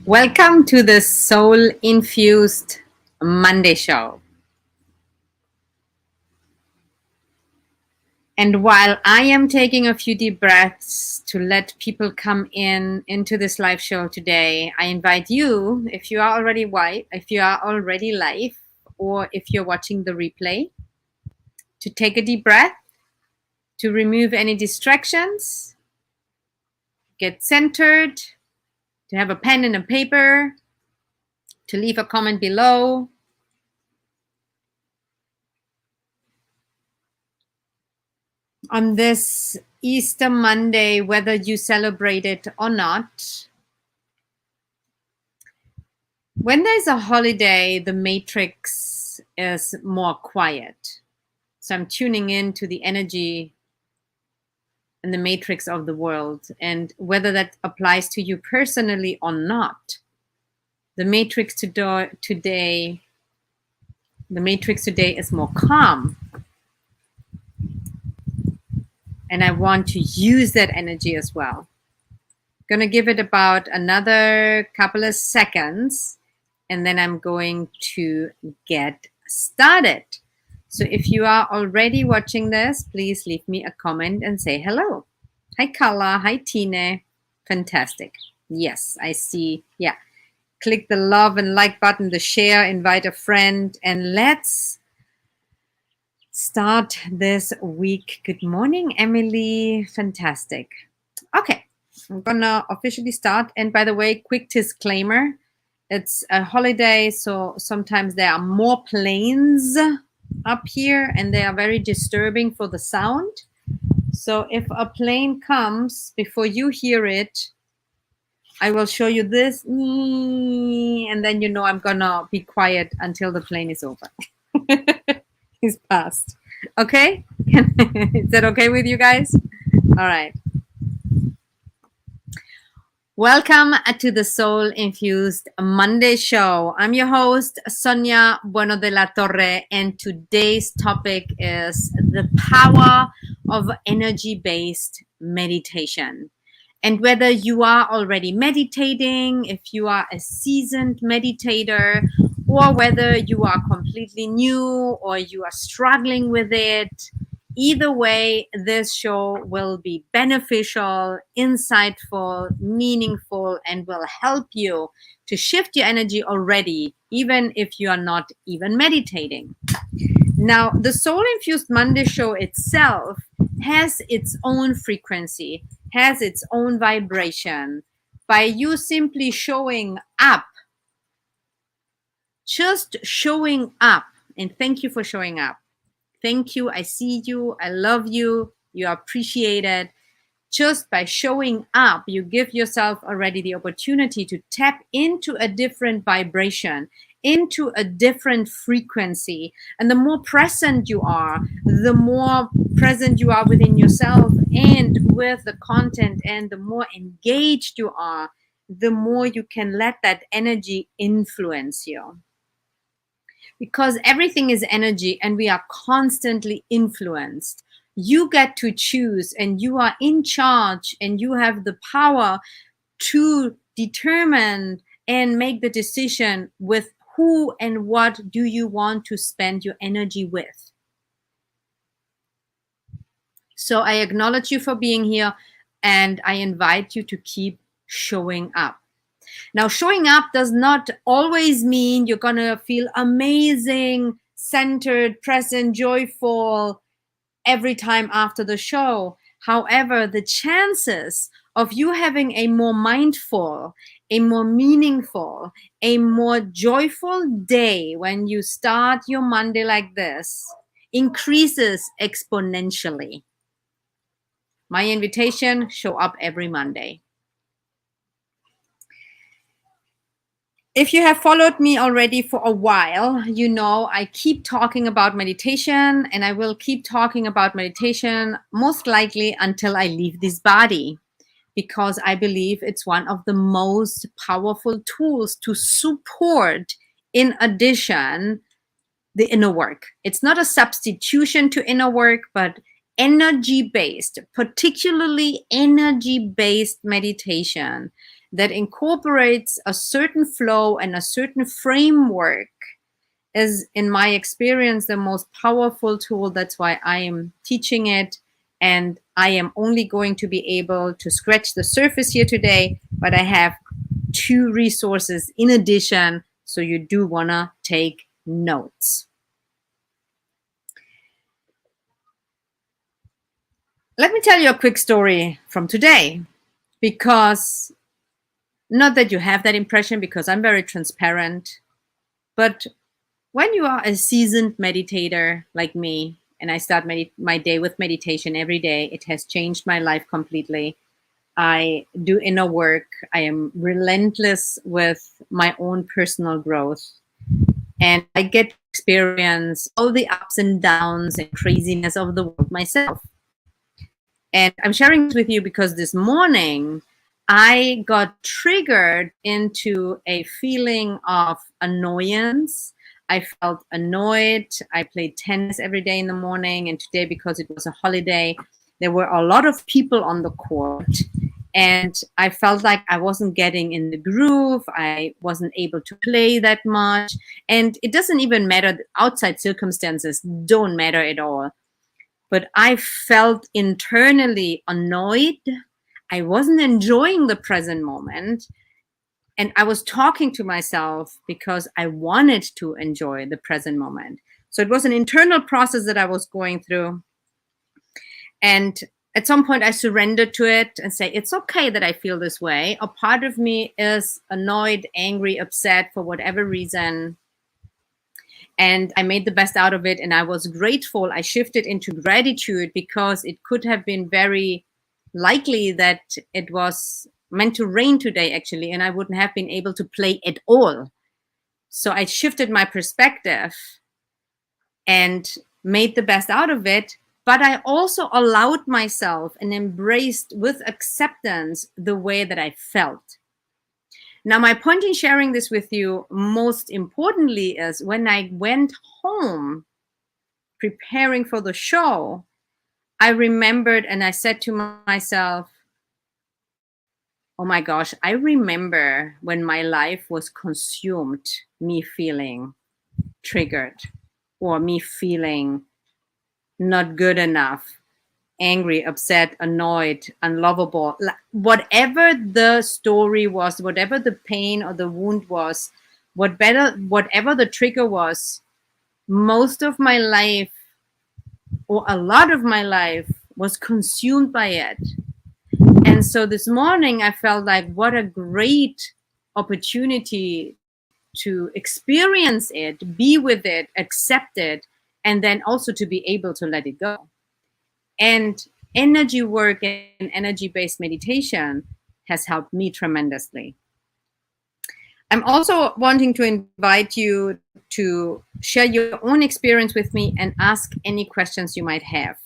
Welcome to the Soul Infused Monday show. And while I am taking a few deep breaths to let people come into this live show today, I invite you, if you are already live, or if you're watching the replay, to take a deep breath, to remove any distractions, get centered, to have a pen and a paper, to leave a comment below. On this Easter Monday, whether you celebrate it or not, when there's a holiday, the matrix is more quiet. So I'm tuning in to the energy and the matrix of the world. And whether that applies to you personally or not, the matrix today is more calm. And I want to use that energy as well. Gonna give it about another couple of seconds, and then I'm going to get started. So if you are already watching this, please leave me a comment and say hello. Hi, Carla. Hi, Tine. Fantastic. Yes, I see. Yeah. Click the love and like button, the share, invite a friend, and let's start this week. Good morning, Emily. Fantastic. Okay, I'm gonna officially start. And by the way, quick disclaimer, it's a holiday, so sometimes there are more planes up here and they are very disturbing for the sound. So if a plane comes, before you hear it, I will show you this, and then you know I'm gonna be quiet until the plane is over. Is past. Okay? Is that okay with you guys? All right. Welcome to the Soul Infused Monday show. I'm your host, Sonia Bueno de la Torre, and today's topic is the power of energy-based meditation. And whether you are already meditating, if you are a seasoned meditator, or whether you are completely new or you are struggling with it, either way, this show will be beneficial, insightful, meaningful, and will help you to shift your energy already, even if you are not even meditating. Now, the Soul Infused Monday show itself has its own frequency, has its own vibration. By you simply showing up, just showing up, and thank you for showing up. Thank you. I see you. I love you. You are appreciated. Just by showing up, you give yourself already the opportunity to tap into a different vibration, into a different frequency. And the more present you are, the more present you are within yourself and with the content, and the more engaged you are, the more you can let that energy influence you. Because everything is energy and we are constantly influenced. You get to choose and you are in charge and you have the power to determine and make the decision with who and what do you want to spend your energy with. So I acknowledge you for being here and I invite you to keep showing up. Now, showing up does not always mean you're going to feel amazing, centered, present, joyful every time after the show. However, the chances of you having a more mindful, a more meaningful, a more joyful day when you start your Monday like this increases exponentially. My invitation, show up every Monday. If you have followed me already for a while, you know I keep talking about meditation, and I will keep talking about meditation most likely until I leave this body, because I believe it's one of the most powerful tools to support, in addition, the inner work. It's not a substitution to inner work, but energy-based, particularly energy-based meditation that incorporates a certain flow and a certain framework is, in my experience, the most powerful tool. That's why I am teaching it. And I am only going to be able to scratch the surface here today, but I have 2 resources in addition. So you do want to take notes. Let me tell you a quick story from today, because not that you have that impression, because I'm very transparent, but when you are a seasoned meditator like me, and I start my day with meditation every day, it has changed my life completely. I do inner work. I am relentless with my own personal growth. And I get to experience all the ups and downs and craziness of the world myself. And I'm sharing this with you because this morning I got triggered into a feeling of annoyance. I felt annoyed. I played tennis every day in the morning. And today, because it was a holiday, there were a lot of people on the court. And I felt like I wasn't getting in the groove. I wasn't able to play that much. And it doesn't even matter. Outside circumstances don't matter at all. But I felt internally annoyed. I wasn't enjoying the present moment. And I was talking to myself because I wanted to enjoy the present moment. So it was an internal process that I was going through. And at some point I surrendered to it and say, it's okay that I feel this way. A part of me is annoyed, angry, upset for whatever reason. And I made the best out of it. And I was grateful. I shifted into gratitude because it could have been very likely that it was meant to rain today, actually, and I wouldn't have been able to play at all. So I shifted my perspective and made the best out of it. But I also allowed myself and embraced with acceptance the way that I felt. Now, my point in sharing this with you, most importantly, is when I went home preparing for the show, I remembered and I said to myself, oh my gosh, I remember when my life was consumed, me feeling triggered or me feeling not good enough, angry, upset, annoyed, unlovable, whatever the story was, whatever the pain or the wound was, whatever the trigger was, most of my life or a lot of my life was consumed by it. And so this morning I felt like what a great opportunity to experience it, be with it, accept it, and then also to be able to let it go. And energy work and energy-based meditation has helped me tremendously. I'm also wanting to invite you to share your own experience with me and ask any questions you might have.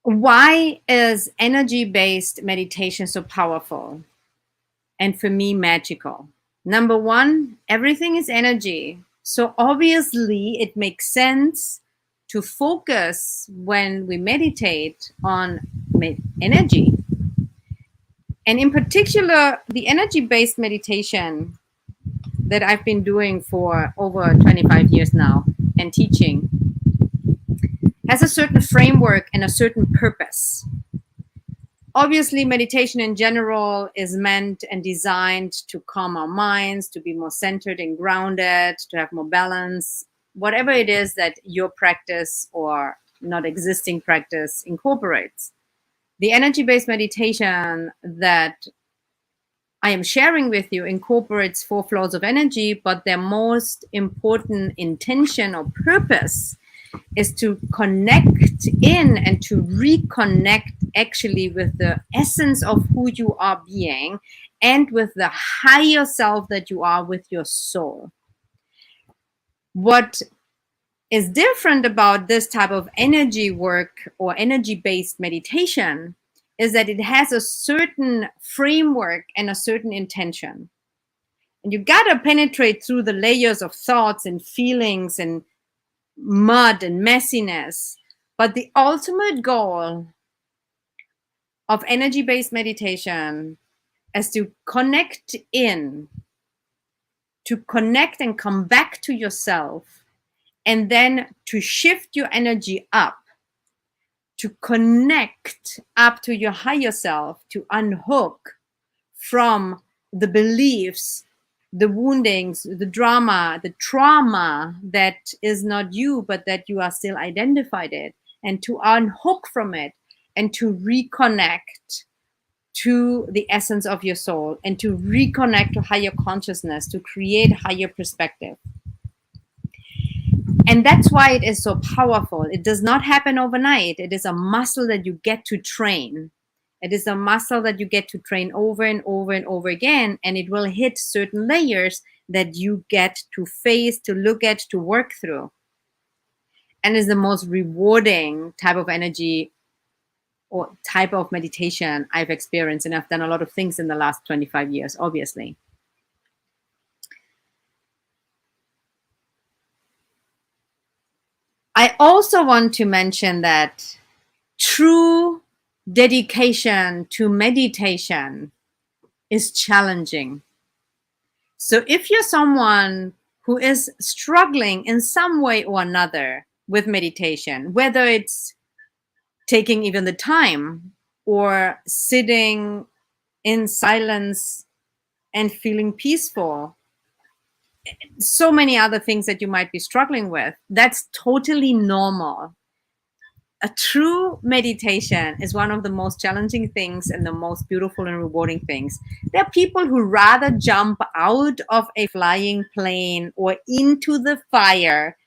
Why is energy-based meditation so powerful? And for me, magical? Number one, everything is energy. So obviously it makes sense to focus when we meditate on energy. And in particular, the energy-based meditation that I've been doing for over 25 years now and teaching has a certain framework and a certain purpose. Obviously, meditation in general is meant and designed to calm our minds, to be more centered and grounded, to have more balance, whatever it is that your practice or not existing practice incorporates. The energy-based meditation that I am sharing with you incorporates 4 flows of energy, but their most important intention or purpose is to connect in and to reconnect actually with the essence of who you are being and with the higher self that you are, with your soul. What is different about this type of energy work or energy-based meditation is that it has a certain framework and a certain intention. And you gotta penetrate through the layers of thoughts and feelings and mud and messiness. But the ultimate goal of energy-based meditation as to connect and come back to yourself, and then to shift your energy up, to connect up to your higher self, to unhook from the beliefs, the woundings, the drama, the trauma that is not you, but that you are still identified it, and to unhook from it and to reconnect to the essence of your soul and to reconnect to higher consciousness, to create higher perspective. And that's why it is so powerful. It does not happen overnight. It is a muscle that you get to train. It is a muscle that you get to train over and over and over again, and it will hit certain layers that you get to face, to look at, to work through. And is the most rewarding type of energy or type of meditation I've experienced. And I've done a lot of things in the last 25 years, obviously. I also want to mention that true dedication to meditation is challenging. So if you're someone who is struggling in some way or another with meditation, whether it's taking even the time or sitting in silence and feeling peaceful, so many other things that you might be struggling with, that's totally normal. A true meditation is one of the most challenging things and the most beautiful and rewarding things. There are people who rather jump out of a flying plane or into the fire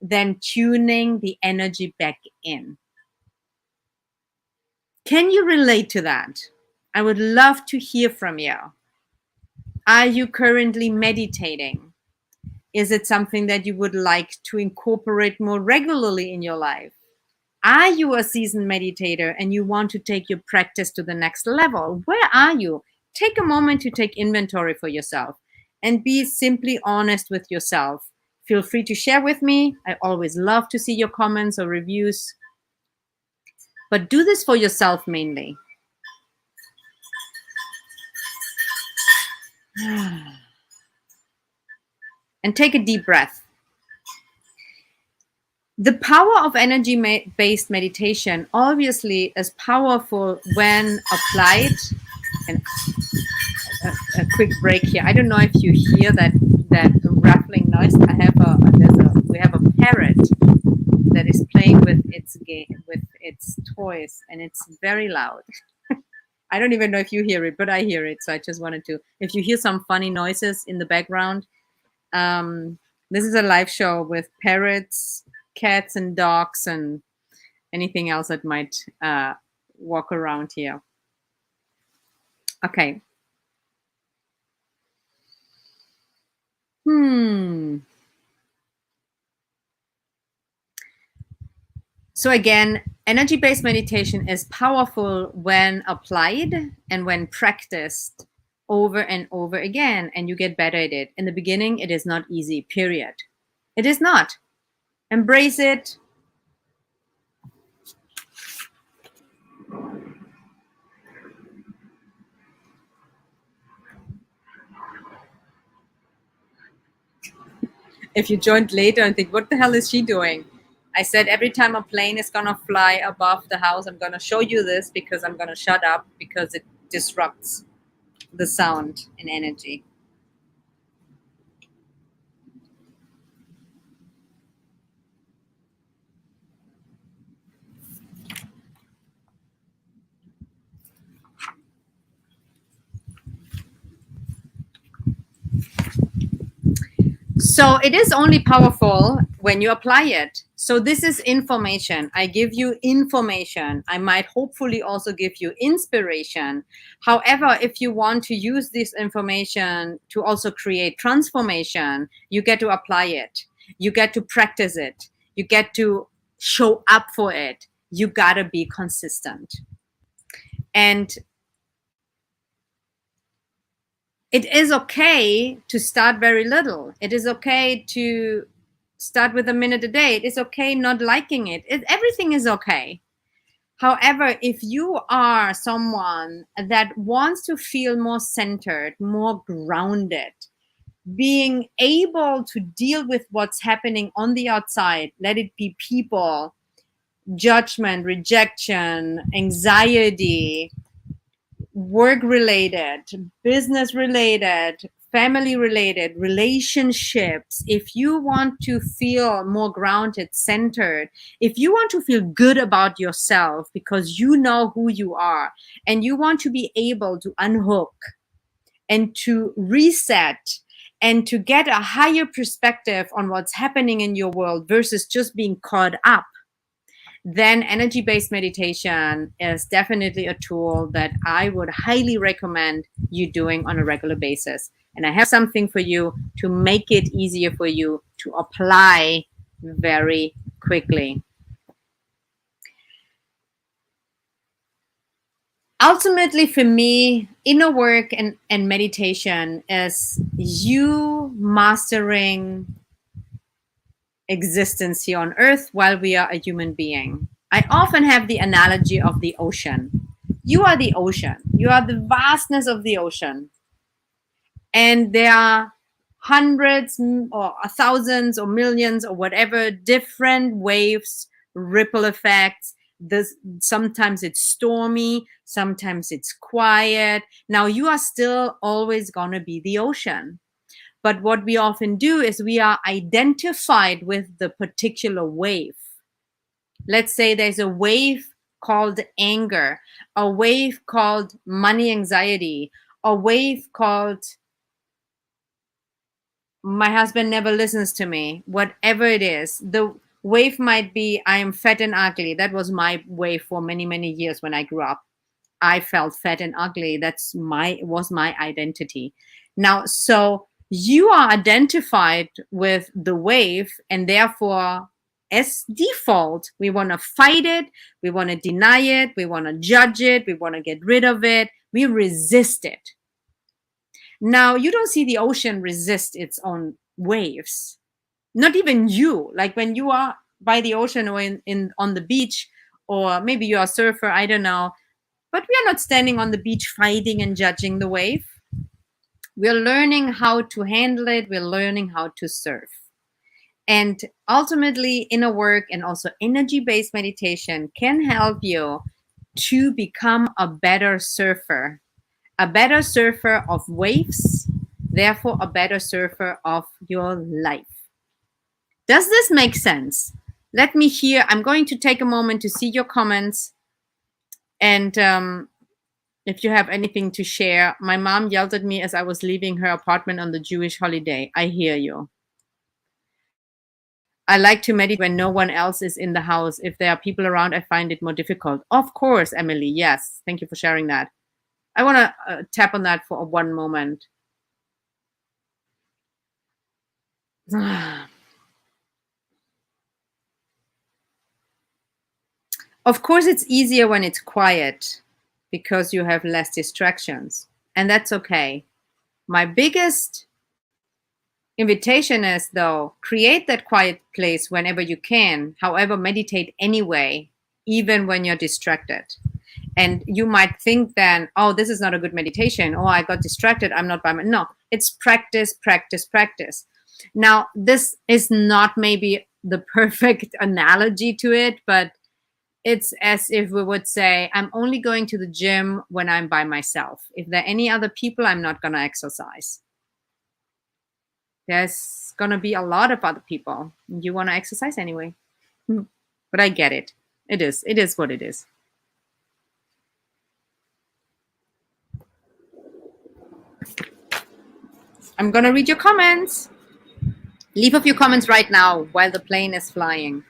than tuning the energy back in. Can you relate to that? I would love to hear from you. Are you currently meditating? Is it something that you would like to incorporate more regularly in your life? Are you a seasoned meditator and you want to take your practice to the next level? Where are you? Take a moment to take inventory for yourself and be simply honest with yourself. Feel free to share with me. I always love to see your comments or reviews. But do this for yourself mainly. And take a deep breath. The power of energy-based meditation obviously is powerful when applied. And a quick break here. I don't know if you hear that rattling noise. We have a parrot that is playing with its toys, and it's very loud. I don't even know if you hear it, but I hear it. So I just wanted to. If you hear some funny noises in the background, this is a live show with parrots, cats and dogs and anything else that might walk around here. Okay. So again, energy-based meditation is powerful when applied and when practiced over and over again, and you get better at it. In the beginning, it is not easy, period. It is not. Embrace it. If you joined later and think, what the hell is she doing? I said every time a plane is going to fly above the house, I'm going to show you this because I'm going to shut up because it disrupts the sound and energy. So it is only powerful when you apply it. So this is information. I give you information. I might hopefully also give you inspiration. However, if you want to use this information to also create transformation, you get to apply it. You get to practice it. You get to show up for it. You gotta be consistent. And it is okay to start very little. It is okay to start with a minute a day. It is okay not liking it. Everything is okay. However, if you are someone that wants to feel more centered, more grounded, being able to deal with what's happening on the outside, let it be people, judgment, rejection, anxiety, work related, business related, family related, relationships, if you want to feel more grounded, centered, if you want to feel good about yourself because you know who you are and you want to be able to unhook and to reset and to get a higher perspective on what's happening in your world versus just being caught up, then energy-based meditation is definitely a tool that I would highly recommend you doing on a regular basis. And I have something for you to make it easier for you to apply very quickly. Ultimately, for me, inner work and meditation is you mastering existence here on earth while we are a human being. I often have the analogy of the ocean. You are the ocean. You are the vastness of the ocean. And there are hundreds or thousands or millions or whatever different waves, ripple effects. Sometimes it's stormy, sometimes it's quiet. Now you are still always going to be the ocean. But what we often do is we are identified with the particular wave. Let's say there's a wave called anger, a wave called money anxiety, a wave called my husband never listens to me, whatever it is. The wave might be I am fat and ugly. That was my wave for many, many years when I grew up. I felt fat and ugly. Was my identity. Now, so you are identified with the wave, and therefore, as default, we want to fight it, we want to deny it, we want to judge it, we want to get rid of it, we resist it. Now, you don't see the ocean resist its own waves. Not even you. Like when you are by the ocean or on the beach, or maybe you're a surfer, I don't know. But we are not standing on the beach fighting and judging the wave. We're learning how to handle it. We're learning how to surf. And ultimately, inner work and also energy-based meditation can help you to become a better surfer of waves, therefore a better surfer of your life. Does this make sense? Let me hear. I'm going to take a moment to see your comments. And if you have anything to share. My mom yelled at me as I was leaving her apartment on the Jewish holiday. I hear you. I like to meditate when no one else is in the house. If there are people around, I find it more difficult. Of course, Emily. Yes. Thank you for sharing that. I want to tap on that for one moment. Of course, it's easier when it's quiet because you have less distractions, and that's okay. My biggest invitation is, though, create that quiet place whenever you can. However, meditate anyway, even when you're distracted. And you might think then, oh, this is not a good meditation. Oh, I got distracted. I'm not by my. No, it's practice, practice, practice. Now, this is not maybe the perfect analogy to it, but it's as if we would say, I'm only going to the gym when I'm by myself. If there are any other people, I'm not going to exercise. There's going to be a lot of other people. You want to exercise anyway. But I get it. It is what it is. I'm going to read your comments. Leave a few comments right now while the plane is flying.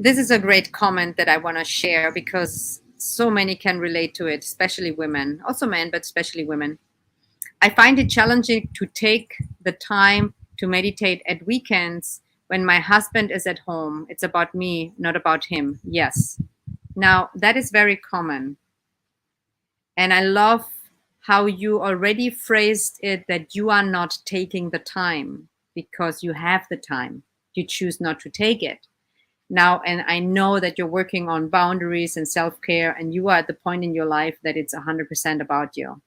This is a great comment that I want to share because so many can relate to it, especially women, also men, but especially women. I find it challenging to take the time to meditate at weekends When my husband is at home, it's about me, not about him. Yes. Now, that is very common. And I love how you already phrased it that you are not taking the time because you have the time. You choose not to take it. Now, and I know that you're working on boundaries and self-care, and you are at the point in your life that it's 100% about you.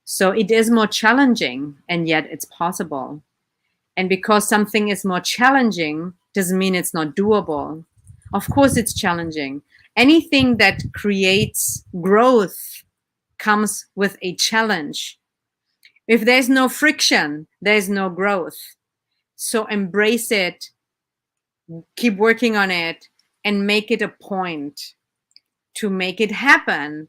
So it is more challenging, and yet it's possible. And because something is more challenging doesn't mean it's not doable. Of course, it's challenging. Anything that creates growth comes with a challenge. If there's no friction, there's no growth. So embrace it, keep working on it, and make it a point to make it happen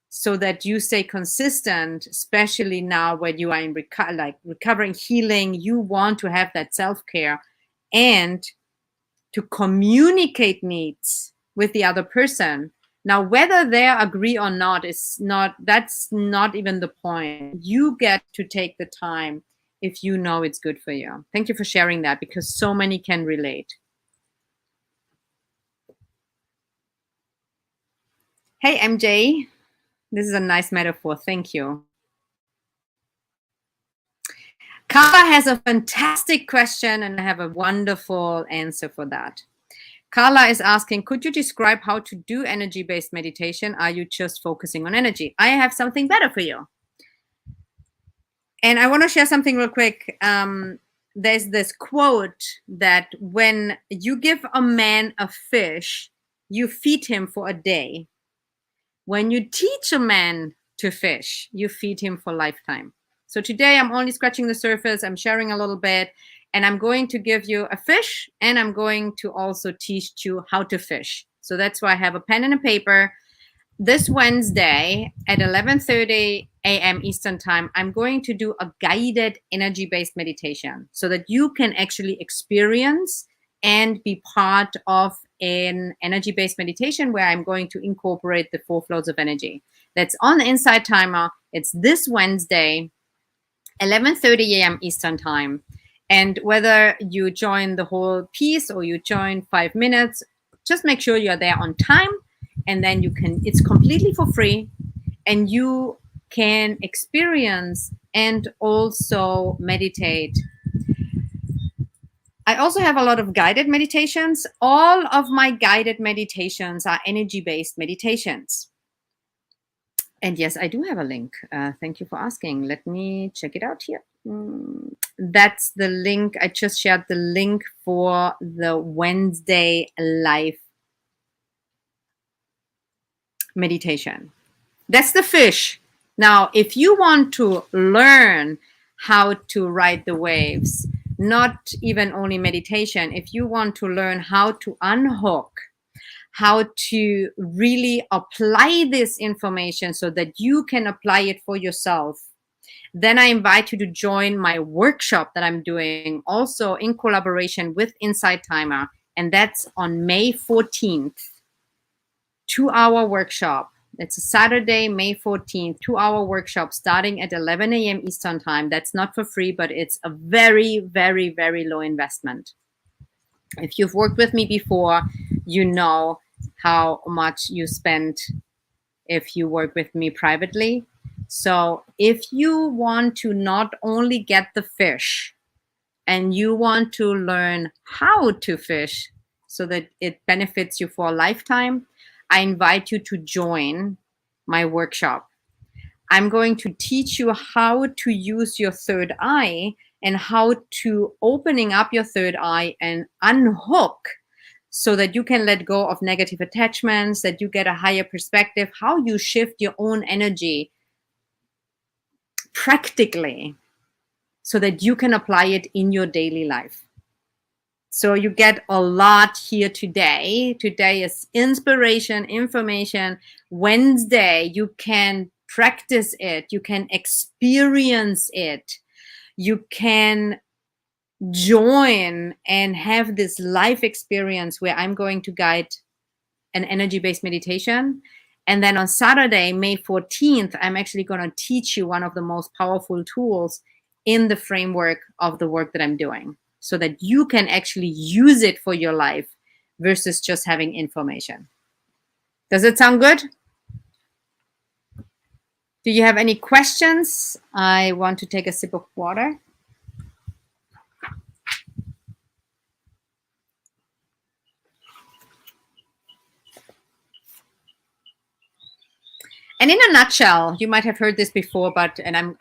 so that you stay consistent, especially now when you are in recovering, healing. You want to have that self-care and to communicate needs with the other person. Now, whether they agree or not that's not even the point. You get to take the time if you know it's good for you. Thank you for sharing that, because so many can relate. Hey, MJ, this is a nice metaphor. Thank you. Carla has a fantastic question, and I have a wonderful answer for that. Carla is asking, could you describe how to do energy-based meditation? Are you just focusing on energy? I have something better for you. And I want to share something real quick. There's this quote that when you give a man a fish, you feed him for a day. When you teach a man to fish, you feed him for a lifetime. So today I'm only scratching the surface. I'm sharing a little bit, and I'm going to give you a fish, and I'm going to also teach you how to fish. So that's why I have a pen and a paper. This Wednesday at 11:30 a.m. Eastern Time, I'm going to do a guided energy-based meditation so that you can actually experience and be part of an energy-based meditation where I'm going to incorporate the 4 flows of energy. That's on the Inside Timer. It's this Wednesday, 11:30 a.m. Eastern Time. And whether you join the whole piece or you join 5 minutes, just make sure you're there on time, and then you can, it's completely for free, and you can experience and also meditate. I also have a lot of guided meditations. All of my guided meditations are energy-based meditations. And yes, I do have a link. Thank you for asking. Let me check it out here. That's the link. I just shared the link for the Wednesday live meditation. That's the fish. Now, if you want to learn how to ride the waves, not even only meditation, if you want to learn how to unhook, how to really apply this information so that you can apply it for yourself, then I invite you to join my workshop that I'm doing also in collaboration with Inside Timer. And that's on May 14th, 2-hour workshop. It's a Saturday, May 14th, 2-hour workshop starting at 11 a.m. Eastern Time. That's not for free, but it's a very, very, very low investment. If you've worked with me before, you know how much you spend if you work with me privately. So if you want to not only get the fish and you want to learn how to fish so that it benefits you for a lifetime, I invite you to join my workshop. I'm going to teach you how to use your third eye and how to opening up your third eye and unhook so that you can let go of negative attachments, that you get a higher perspective, how you shift your own energy practically so that you can apply it in your daily life. So you get a lot here today. Today is inspiration, information. Wednesday, you can practice it. You can experience it. You can join and have this life experience where I'm going to guide an energy-based meditation. And then on Saturday, May 14th, I'm actually going to teach you one of the most powerful tools in the framework of the work that I'm doing. so that you can actually use it for your life versus just having information. Does it sound good? Do you have any questions? I want to take a sip of water. And in a nutshell, you might have heard this before, and I'm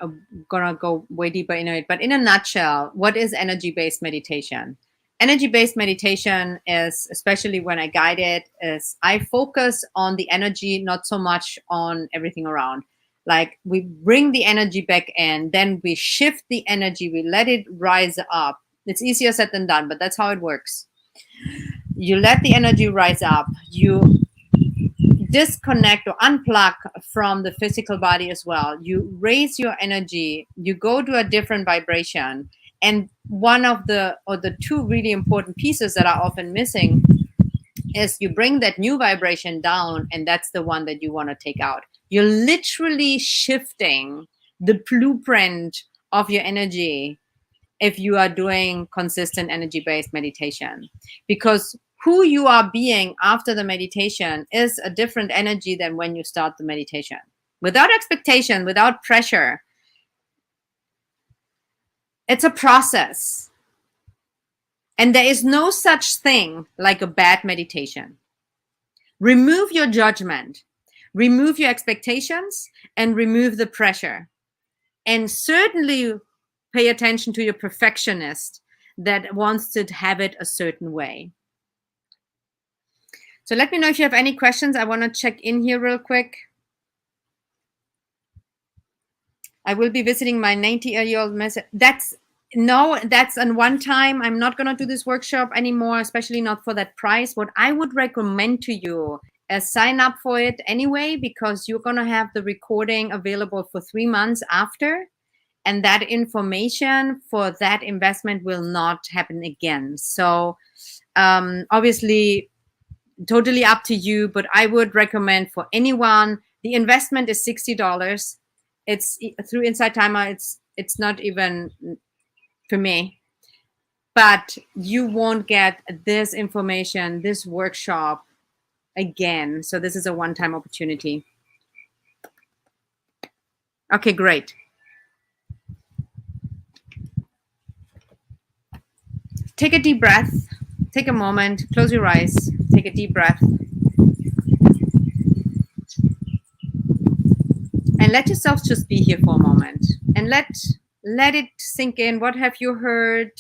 going to go way deeper into it. But in a nutshell, what is energy-based meditation? Energy-based meditation is, especially when I guide it, is I focus on the energy, not so much on everything around. Like we bring the energy back in, then we shift the energy, we let it rise up. It's easier said than done, but that's how it works. You let the energy rise up. You disconnect or unplug from the physical body as well. You raise your energy, you go to a different vibration. And one of the two really important pieces that are often missing is you bring that new vibration down, and that's the one that you want to take out. You're literally shifting the blueprint of your energy if you are doing consistent energy-based meditation, because who you are being after the meditation is a different energy than when you start the meditation. Without expectation, without pressure. It's a process. And there is no such thing like a bad meditation. Remove your judgment, remove your expectations, and remove the pressure. And certainly pay attention to your perfectionist that wants to have it a certain way. So let me know if you have any questions. I want to check in here real quick. I will be visiting my 90-year-old message. That's on one time. I'm not going to do this workshop anymore, especially not for that price. What I would recommend to you is sign up for it anyway, because you're going to have the recording available for 3 months after. And that information for that investment will not happen again. So obviously, totally up to you, but I would recommend for anyone, the investment is $60. It's through Inside Timer. It's not even for me, but you won't get this information, this workshop again. So this is a one-time opportunity. Okay, great. Take a deep breath. Take a moment. Close your eyes. Take a deep breath. And let yourself just be here for a moment. And let it sink in. What have you heard?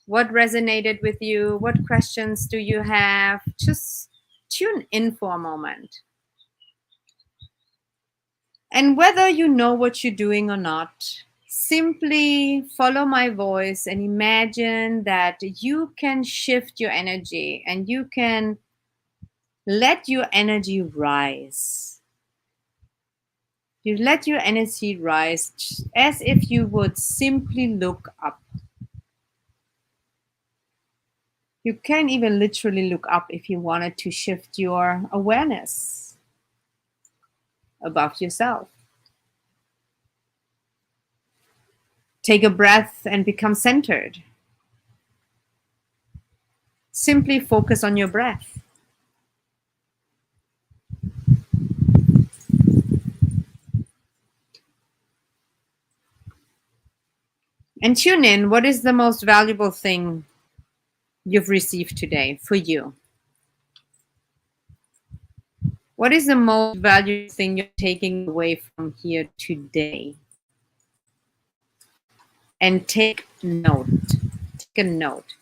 What resonated with you? What questions do you have? Just tune in for a moment. And whether you know what you're doing or not, simply follow my voice and imagine that you can shift your energy and you can let your energy rise. You let your energy rise as if you would simply look up. You can even literally look up if you wanted to shift your awareness above yourself. Take a breath and become centered. Simply focus on your breath. And tune in. What is the most valuable thing you've received today for you? What is the most valuable thing you're taking away from here today? And take note. Take a note.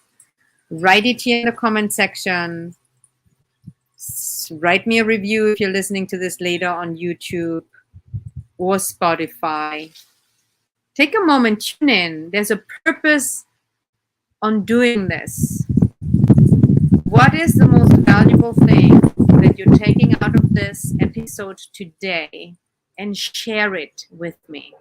Write it here in the comment section. Write me a review if you're listening to this later on YouTube or Spotify. Take a moment, tune in. There's a purpose on doing this. What is the most valuable thing that you're taking out of this episode today? And share it with me.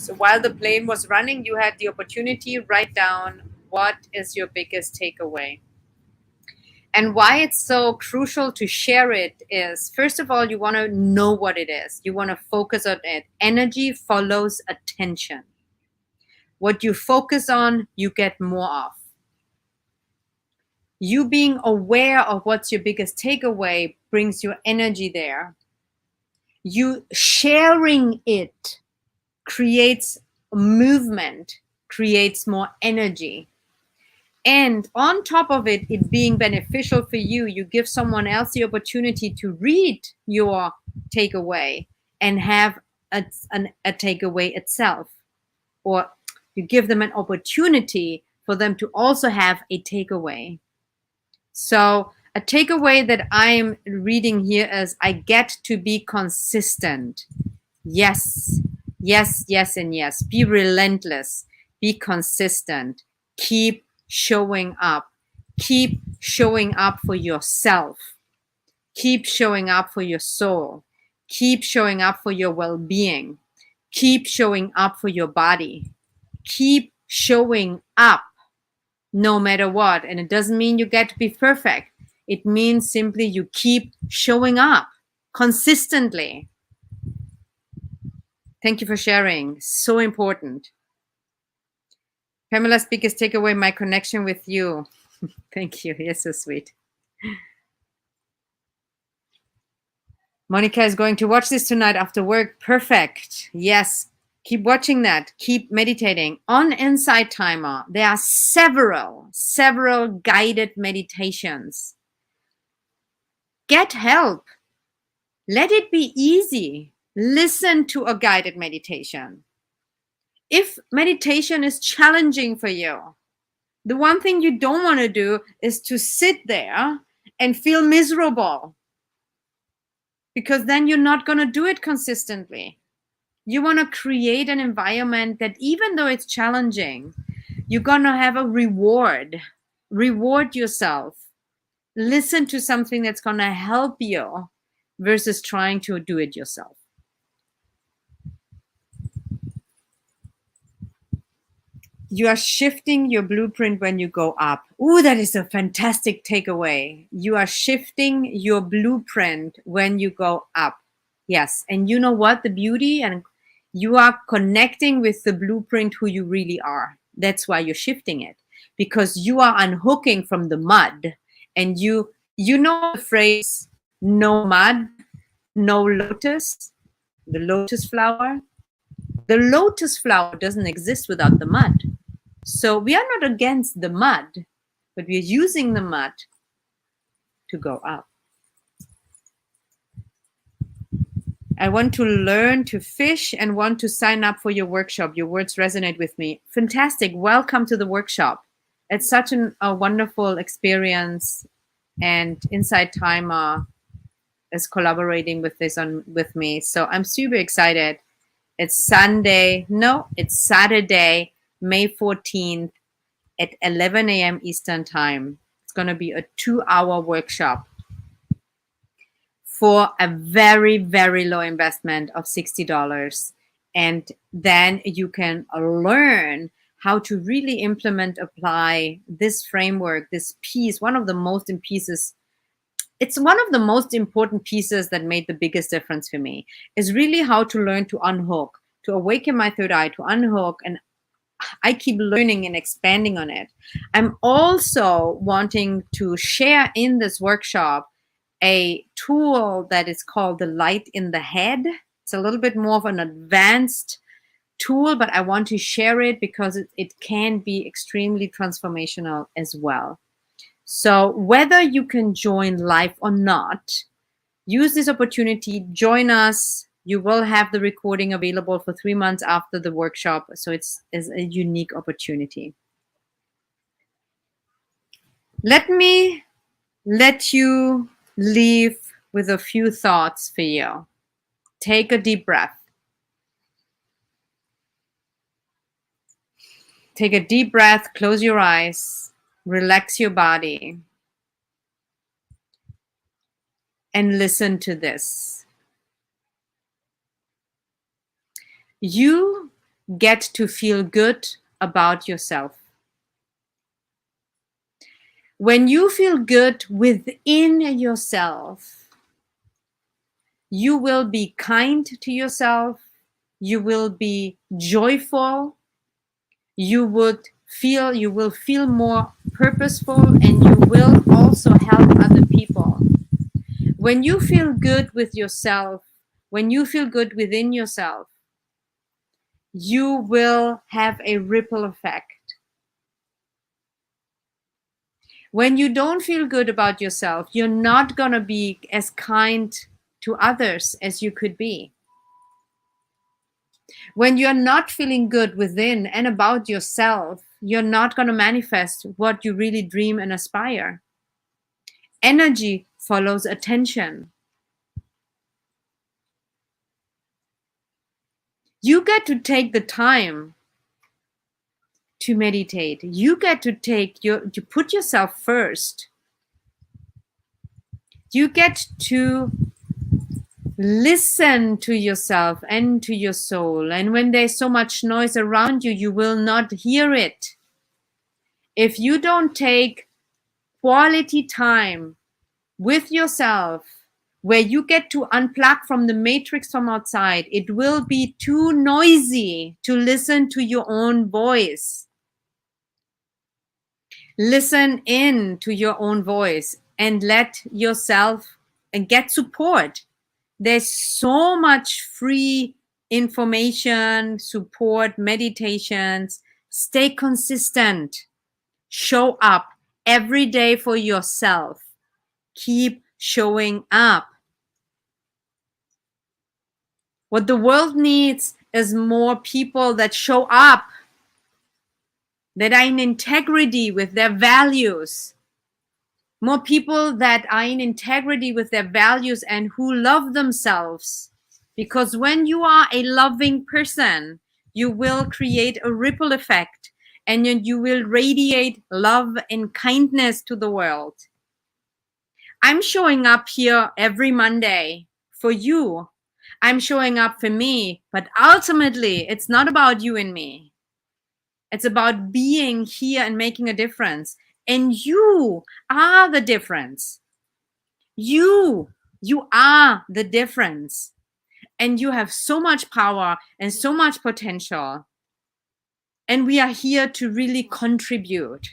So while the plane was running, you had the opportunity, write down what is your biggest takeaway. And why it's so crucial to share it is, first of all, you want to know what it is. You want to focus on it. Energy follows attention. What you focus on, you get more of. You being aware of what's your biggest takeaway brings your energy there. You sharing it creates movement, creates more energy. And on top of it, it being beneficial for you, you give someone else the opportunity to read your takeaway and have a takeaway itself. Or you give them an opportunity for them to also have a takeaway. So a takeaway that I'm reading here is, I get to be consistent. Yes, yes, yes, and yes. Be relentless. Be consistent. Keep showing up. Keep showing up for yourself. Keep showing up for your soul. Keep showing up for your well-being. Keep showing up for your body. Keep showing up no matter what. And it doesn't mean you get to be perfect. It means simply you keep showing up consistently. Thank you for sharing. So important. Pamela's biggest takeaway, my connection with you. Thank you. You're so sweet. Monica is going to watch this tonight after work. Perfect. Yes. Keep watching that. Keep meditating. On Insight Timer, there are several guided meditations. Get help. Let it be easy. Listen to a guided meditation. If meditation is challenging for you, the one thing you don't want to do is to sit there and feel miserable, because then you're not going to do it consistently. You want to create an environment that, even though it's challenging, you're going to have a reward. Reward yourself. Listen to something that's going to help you versus trying to do it yourself. You are shifting your blueprint when you go up. Ooh, that is a fantastic takeaway. You are shifting your blueprint when you go up. Yes. And you know what? The beauty, and you are connecting with the blueprint who you really are. That's why you're shifting it, because you are unhooking from the mud. And you know the phrase, no mud, no lotus, the lotus flower. The lotus flower doesn't exist without the mud. So we are not against the mud, but we are using the mud to go up. I want to learn to fish and want to sign up for your workshop. Your words resonate with me. Fantastic. Welcome to the workshop. It's such a wonderful experience, and Insight Timer is collaborating with this with me. So I'm super excited. It's Saturday, May 14th at 11 a.m. Eastern Time. It's going to be a 2-hour workshop for a very, very low investment of $60. And then you can learn how to really apply this framework, this piece, one of the most pieces. It's one of the most important pieces that made the biggest difference for me, is really how to learn to unhook, to awaken my third eye, to unhook. And I keep learning and expanding on it. I'm also wanting to share in this workshop a tool that is called the Light in the Head. It's a little bit more of an advanced tool, but I want to share it because it can be extremely transformational as well. So whether you can join live or not, use this opportunity, join us. You will have the recording available for 3 months after the workshop. So it's a unique opportunity. Let me let you leave with a few thoughts for you. Take a deep breath. Take a deep breath, close your eyes, relax your body, and listen to this. You get to feel good about yourself. When you feel good within yourself, you will be kind to yourself, you will be joyful, you will feel more purposeful, and you will also help other people. When you feel good with yourself, when you feel good within yourself, you will have a ripple effect. When you don't feel good about yourself, you're not going to be as kind to others as you could be. When you're not feeling good within and about yourself, you're not going to manifest what you really dream and aspire. Energy follows attention. You get to take the time to meditate. You get to put yourself first. You get to listen to yourself and to your soul. And when there's so much noise around you, you will not hear it. If you don't take quality time with yourself, where you get to unplug from the matrix from outside, it will be too noisy to listen to your own voice. Listen in to your own voice and let yourself and get support. There's so much free information, support, meditations. Stay consistent. Show up every day for yourself. Keep showing up. What the world needs is more people that show up, that are in integrity with their values. More people that are in integrity with their values and who love themselves. Because when you are a loving person, you will create a ripple effect and you will radiate love and kindness to the world. I'm showing up here every Monday for you. I'm showing up for me, but ultimately it's not about you and me. It's about being here and making a difference. And you are the difference. You are the difference. And you have so much power and so much potential. And we are here to really contribute.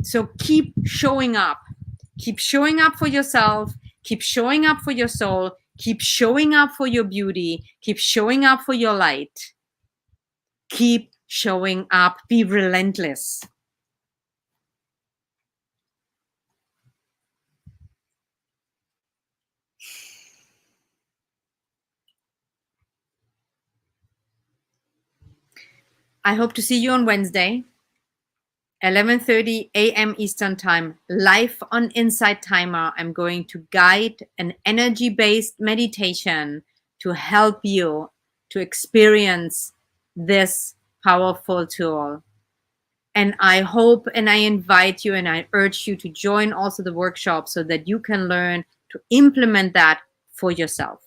So keep showing up. Keep showing up for yourself. Keep showing up for your soul. Keep showing up for your beauty. Keep showing up for your light. Keep showing up. Be relentless. I hope to see you on Wednesday, 11:30 a.m. Eastern Time, live on Insight Timer. I'm going to guide an energy-based meditation to help you to experience this powerful tool. And I hope and I invite you and I urge you to join also the workshop so that you can learn to implement that for yourself.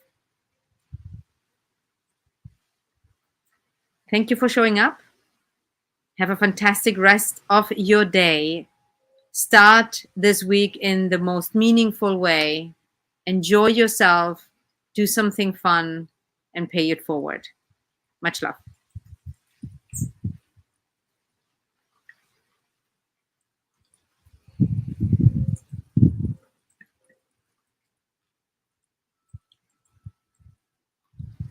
Thank you for showing up. Have a fantastic rest of your day. Start this week in the most meaningful way. Enjoy yourself, do something fun, and pay it forward. Much love.